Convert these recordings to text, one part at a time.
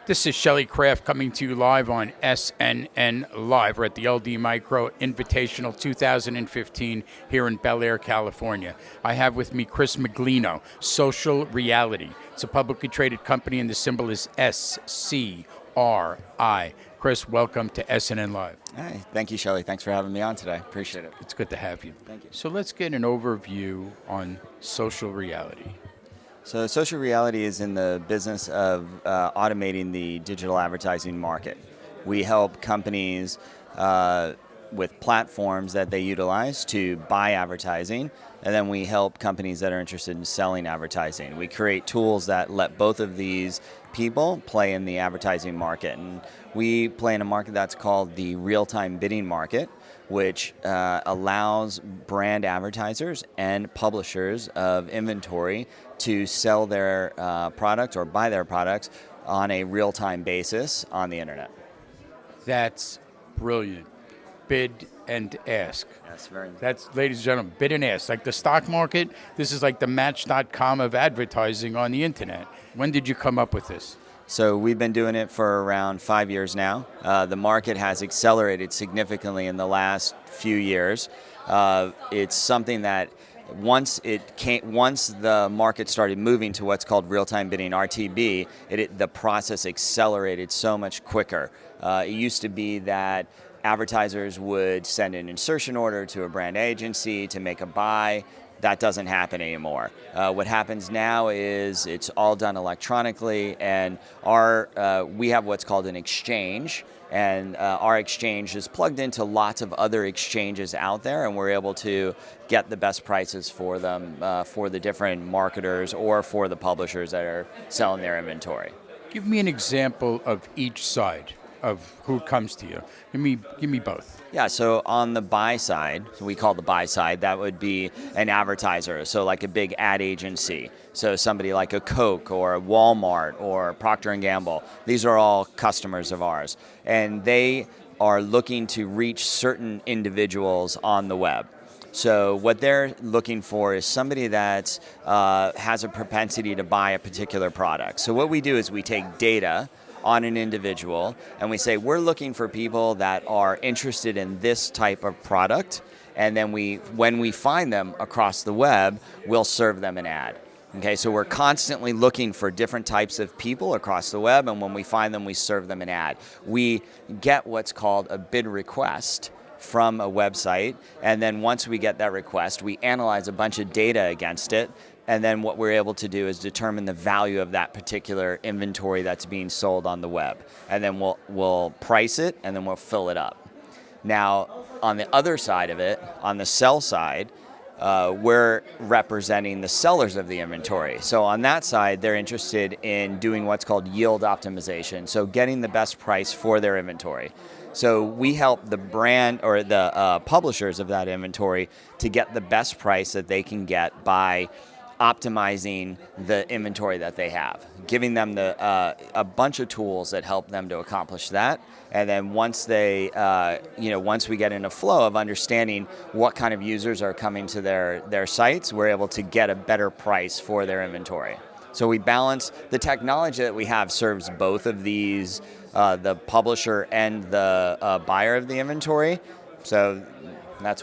This is Shelly Craft coming to you live on SNNLive. We're at the LD Micro Invitational 2015 here in Bel Air, California. I have with me Chris Miglino, Social Reality. It's a publicly traded company and the symbol is SCRI. Chris, welcome to SNNLive. Hi, thank you, Shelly. Thanks for having me on today. Appreciate it. It's good to have you. Thank you. So let's get an overview on Social Reality. So Social Reality is in the business of automating the digital advertising market. We help companies with platforms that they utilize to buy advertising, and then we help companies that are interested in selling advertising. We create tools that let both of these people play in the advertising market. And we play in a market that's called the real-time bidding market, which allows brand advertisers and publishers of inventory to sell their products or buy their products on a real-time basis on the internet. That's brilliant. Bid and ask. Yes, very nice. That's, ladies and gentlemen, bid and ask. Like the stock market, this is like the Match.com of advertising on the internet. When did you come up with this? So we've been doing it for around 5 years now. The market has accelerated significantly in the last few years. It's something that once the market started moving to what's called real-time bidding, RTB, the process accelerated so much quicker. It used to be that advertisers would send an insertion order to a brand agency to make a buy. That doesn't happen anymore. What happens now is it's all done electronically, and we have what's called an exchange, and our exchange is plugged into lots of other exchanges out there, and we're able to get the best prices for them, for the different marketers or for the publishers that are selling their inventory. Give me an example of each side of who comes to you. Give me both. Yeah, so on the buy side, so we call the buy side, that would be an advertiser, so like a big ad agency. So somebody like a Coke or a Walmart or Procter & Gamble. These are all customers of ours. And they are looking to reach certain individuals on the web. So what they're looking for is somebody that has a propensity to buy a particular product. So what we do is we take data on an individual, and we say we're looking for people that are interested in this type of product, and then when we find them across the web, we'll serve them an ad. Okay, so we're constantly looking for different types of people across the web, and when we find them, we serve them an ad. We get what's called a bid request from a website, and then once we get that request, we analyze a bunch of data against it. And then what we're able to do is determine the value of that particular inventory that's being sold on the web. And then we'll price it, and then we'll fill it up. Now, on the other side of it, on the sell side, we're representing the sellers of the inventory. So on that side, they're interested in doing what's called yield optimization, so getting the best price for their inventory. So we help the brand or the publishers of that inventory to get the best price that they can get by optimizing the inventory that they have, giving them a bunch of tools that help them to accomplish that. And then once once we get in a flow of understanding what kind of users are coming to their sites, we're able to get a better price for their inventory. So we balance the technology that we have serves both of these, the publisher and the buyer of the inventory. So that's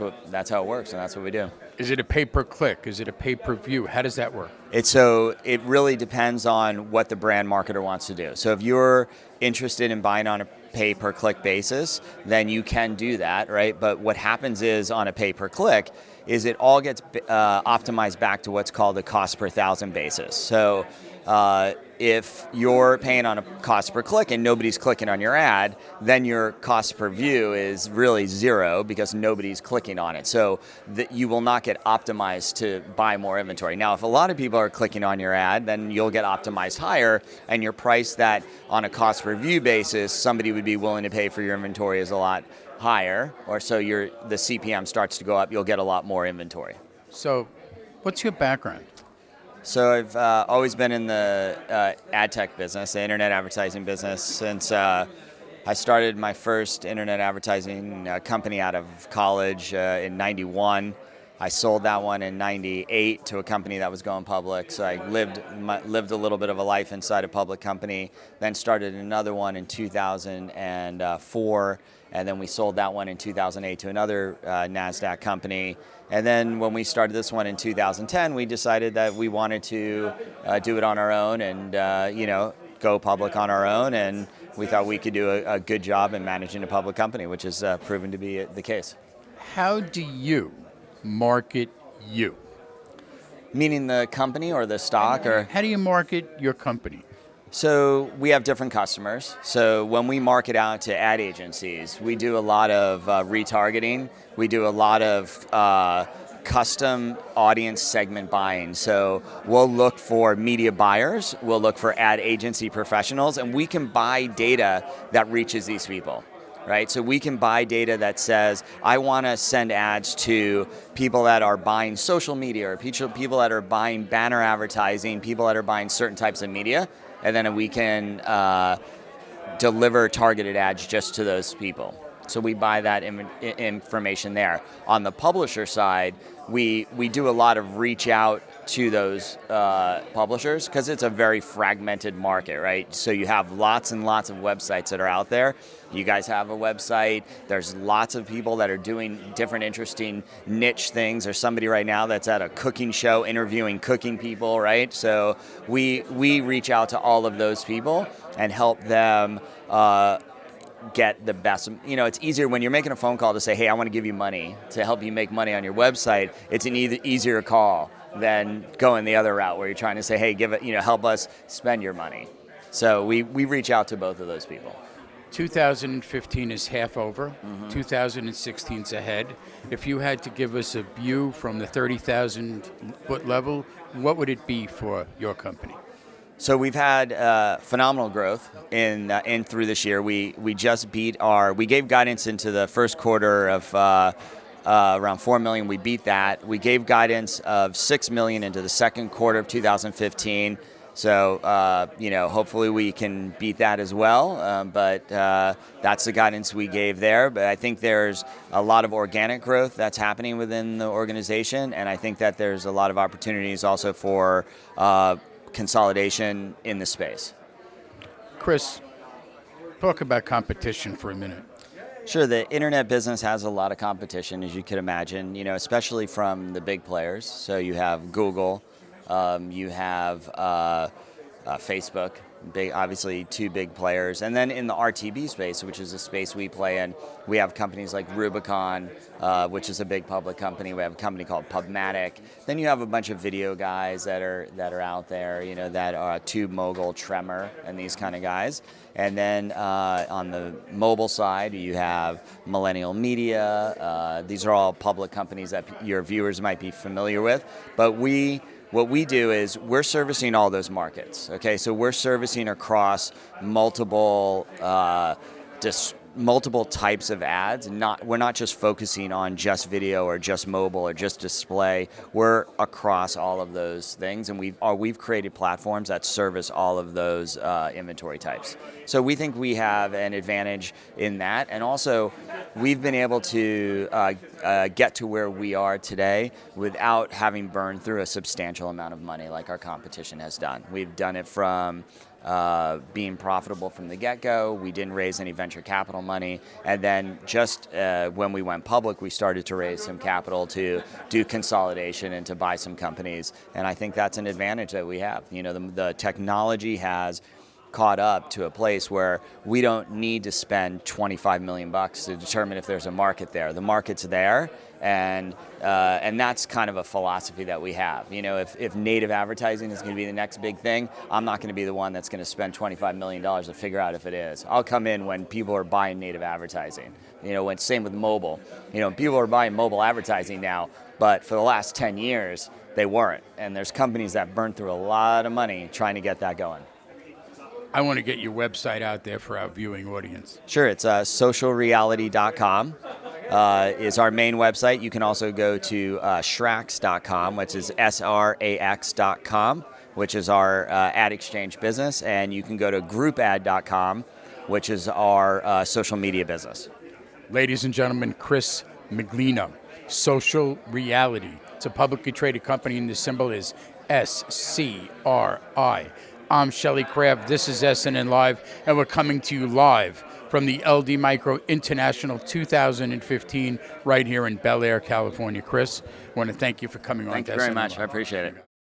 how it works, and that's what we do. Is it a pay-per-click? Is it a pay-per-view? How does that work? It really depends on what the brand marketer wants to do. So if you're interested in buying on a pay-per-click basis, then you can do that, right? But what happens is on a pay-per-click is it all gets optimized back to what's called a cost per thousand basis. So if you're paying on a cost per click and nobody's clicking on your ad, then your cost per view is really zero because nobody's clicking on it. So you will not get optimized to buy more inventory. Now, if a lot of people are clicking on your ad, then you'll get optimized higher, and your price that on a cost per view basis somebody would be willing to pay for your inventory is a lot higher, or so the CPM starts to go up, you'll get a lot more inventory. So what's your background? So I've always been in the ad tech business, the internet advertising business, since I started my first internet advertising company out of college in '91. I sold that one in '98 to a company that was going public. So I lived a little bit of a life inside a public company. Then started another one in 2004, and then we sold that one in 2008 to another NASDAQ company. And then when we started this one in 2010, we decided that we wanted to do it on our own and go public on our own. And we thought we could do a good job in managing a public company, which has proven to be the case. How do you market you? Meaning the company or the stock? Or how do you market your company? So we have different customers. So when we market out to ad agencies, we do a lot of retargeting. We do a lot of custom audience segment buying. So we'll look for media buyers, we'll look for ad agency professionals, and we can buy data that reaches these people. Right? So we can buy data that says, I want to send ads to people that are buying social media, or people that are buying banner advertising, people that are buying certain types of media, and then we can deliver targeted ads just to those people. So we buy that information there. On the publisher side, we do a lot of reach out to those publishers because it's a very fragmented market, right? So you have lots and lots of websites that are out there. You guys have a website. There's lots of people that are doing different interesting niche things. There's somebody right now that's at a cooking show interviewing cooking people, right? So we reach out to all of those people and help them get the best. It's easier when you're making a phone call to say, hey, I want to give you money to help you make money on your website. It's an easier call than going the other route where you're trying to say, hey, help us spend your money. So we reach out to both of those people. 2015 is half over. 2016 is ahead. If you had to give us a view from the 30,000 foot level, what would it be for your company? So we've had phenomenal growth in through this year. We just beat we gave guidance into the first quarter of around 4 million. We beat that. We gave guidance of 6 million into the second quarter of 2015. So hopefully we can beat that as well. But that's the guidance we gave there. But I think there's a lot of organic growth that's happening within the organization, and I think that there's a lot of opportunities also for consolidation in the space. Chris, talk about competition for a minute. Sure, the internet business has a lot of competition, as you could imagine, especially from the big players. So you have Google, you have Facebook, obviously two big players. And then in the RTB space, which is a space we play in, we have companies like Rubicon, which is a big public company. We have a company called Pubmatic. Then you have a bunch of video guys that are out there, that are TubeMogul, Tremor, and these kind of guys. And then on the mobile side, you have Millennial Media. These are all public companies that your viewers might be familiar with. But what we do is we're servicing all those markets. Okay, so we're servicing across multiple multiple types of ads. We're not just focusing on just video or just mobile or just display. We're across all of those things, and we've created platforms that service all of those inventory types. So we think we have an advantage in that, and also we've been able to get to where we are today without having burned through a substantial amount of money like our competition has done. We've done it from being profitable from the get-go. We didn't raise any venture capital money, and then just when we went public, we started to raise some capital to do consolidation and to buy some companies, and I think that's an advantage that we have. The technology has caught up to a place where we don't need to spend $25 million to determine if there's a market there. The market's there, and that's kind of a philosophy that we have. If native advertising is going to be the next big thing, I'm not going to be the one that's going to spend $25 million to figure out if it is. I'll come in when people are buying native advertising. Same with mobile. People are buying mobile advertising now, but for the last 10 years, they weren't. And there's companies that burned through a lot of money trying to get that going. I want to get your website out there for our viewing audience. Sure, it's socialreality.com is our main website. You can also go to Srax.com, which is SRAX.com, which is our ad exchange business, and you can go to groupad.com, which is our social media business. Ladies and gentlemen, Chris Miglino. Social Reality. It's a publicly traded company, and the symbol is SCRI. I'm Shelly Craft. This is SNN Live, and we're coming to you live from the LD Micro International 2015 right here in Bel Air, California. Chris, I want to thank you for coming on. Thank you very much. I appreciate it.